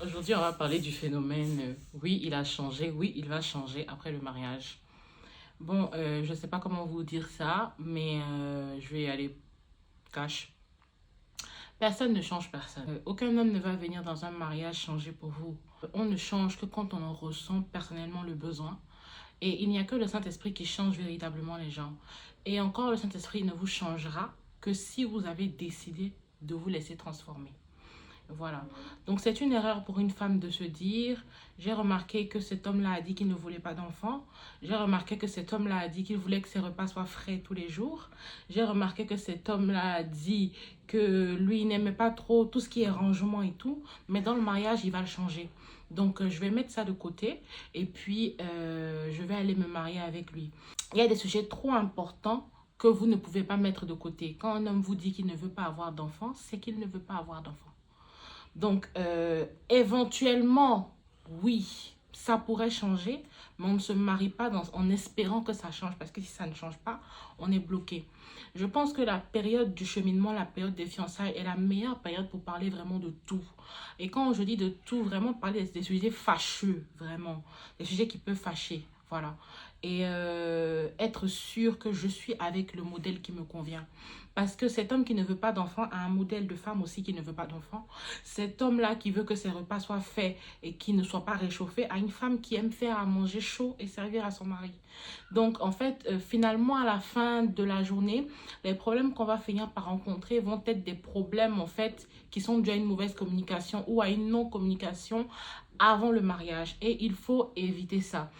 Aujourd'hui, on va parler du phénomène oui, il a changé, oui, il va changer après le mariage. Bon, je ne sais pas comment vous dire ça, mais je vais y aller cash. Personne ne change personne. Aucun homme ne va venir dans un mariage changer pour vous. On ne change que quand on en ressent personnellement le besoin. Et il n'y a que le Saint-Esprit qui change véritablement les gens. Et encore, le Saint-Esprit ne vous changera que si vous avez décidé de vous laisser transformer. Voilà. Donc c'est une erreur pour une femme de se dire, j'ai remarqué que cet homme-là a dit qu'il ne voulait pas d'enfant. J'ai remarqué que cet homme-là a dit qu'il voulait que ses repas soient frais tous les jours. J'ai remarqué que cet homme-là a dit que lui n'aimait pas trop tout ce qui est rangement et tout. Mais dans le mariage, il va le changer. Donc je vais mettre ça de côté et puis je vais aller me marier avec lui. Il y a des sujets trop importants que vous ne pouvez pas mettre de côté. Quand un homme vous dit qu'il ne veut pas avoir d'enfant, c'est qu'il ne veut pas avoir d'enfant. Donc, éventuellement, oui, ça pourrait changer, mais on ne se marie pas en espérant que ça change, parce que si ça ne change pas, on est bloqué. Je pense que la période du cheminement, la période des fiançailles est la meilleure période pour parler vraiment de tout. Et quand je dis de tout, vraiment parler des sujets fâcheux, vraiment, des sujets qui peuvent fâcher, voilà. Et être sûr que je suis avec le modèle qui me convient. Parce que cet homme qui ne veut pas d'enfant a un modèle de femme aussi qui ne veut pas d'enfant. Cet homme-là qui veut que ses repas soient faits et qui ne soient pas réchauffés a une femme qui aime faire à manger chaud et servir à son mari. Donc, en fait, finalement, à la fin de la journée, les problèmes qu'on va finir par rencontrer vont être des problèmes, en fait, qui sont dus à une mauvaise communication ou à une non-communication avant le mariage. Et il faut éviter ça.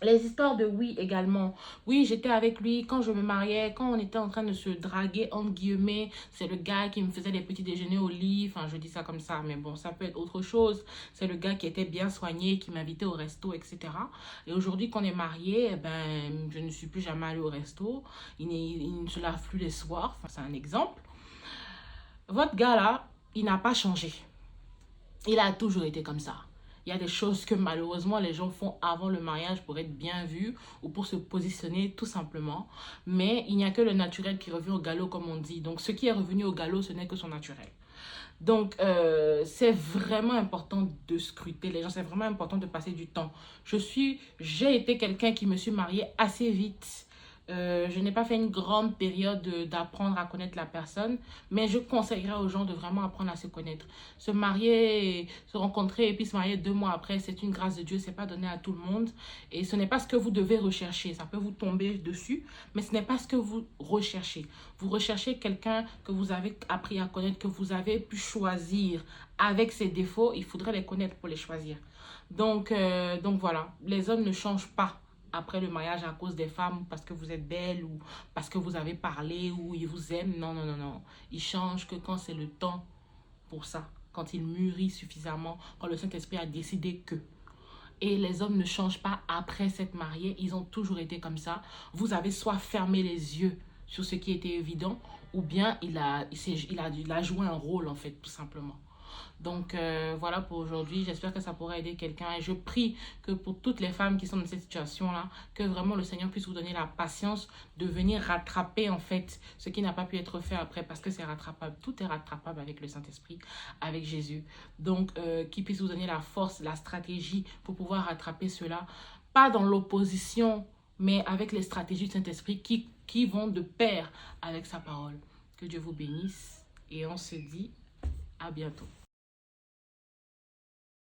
Les histoires de oui également. Oui, j'étais avec lui quand je me mariais, quand on était en train de se draguer, entre guillemets. C'est le gars qui me faisait des petits déjeuners au lit. Enfin, je dis ça comme ça, mais bon, ça peut être autre chose. C'est le gars qui était bien soigné, qui m'invitait au resto, etc. Et aujourd'hui qu'on est mariés, eh ben, je ne suis plus jamais allée au resto. Il ne se lave plus les soirs. Enfin, c'est un exemple. Votre gars là, il n'a pas changé. Il a toujours été comme ça. Il y a des choses que malheureusement les gens font avant le mariage pour être bien vus ou pour se positionner tout simplement. Mais il n'y a que le naturel qui revient au galop comme on dit. Donc ce qui est revenu au galop, ce n'est que son naturel. Donc c'est vraiment important de scruter les gens, c'est vraiment important de passer du temps. J'ai été quelqu'un qui me suis mariée assez vite. Je n'ai pas fait une grande période d'apprendre à connaître la personne, mais je conseillerais aux gens de vraiment apprendre à se connaître. Se marier, se rencontrer et puis se marier 2 mois après, c'est une grâce de Dieu, c'est pas donné à tout le monde. Et ce n'est pas ce que vous devez rechercher. Ça peut vous tomber dessus, mais ce n'est pas ce que vous recherchez. Vous recherchez quelqu'un que vous avez appris à connaître, que vous avez pu choisir avec ses défauts. Il faudrait les connaître pour les choisir. Donc voilà, les hommes ne changent pas après le mariage à cause des femmes parce que vous êtes belle ou parce que vous avez parlé ou ils vous aiment. Non, non, non, non. Ils changent que quand c'est le temps pour ça, quand ils mûrissent suffisamment, quand le Saint-Esprit a décidé que. Et les hommes ne changent pas après s'être mariés. Ils ont toujours été comme ça. Vous avez soit fermé les yeux sur ce qui était évident ou bien il a joué un rôle en fait, tout simplement. Donc voilà pour aujourd'hui, j'espère que ça pourra aider quelqu'un et je prie que pour toutes les femmes qui sont dans cette situation-là, que vraiment le Seigneur puisse vous donner la patience de venir rattraper en fait ce qui n'a pas pu être fait après parce que c'est rattrapable, tout est rattrapable avec le Saint-Esprit, avec Jésus. Donc qu'il puisse vous donner la force, la stratégie pour pouvoir rattraper cela, pas dans l'opposition mais avec les stratégies du Saint-Esprit qui vont de pair avec sa parole. Que Dieu vous bénisse et on se dit à bientôt.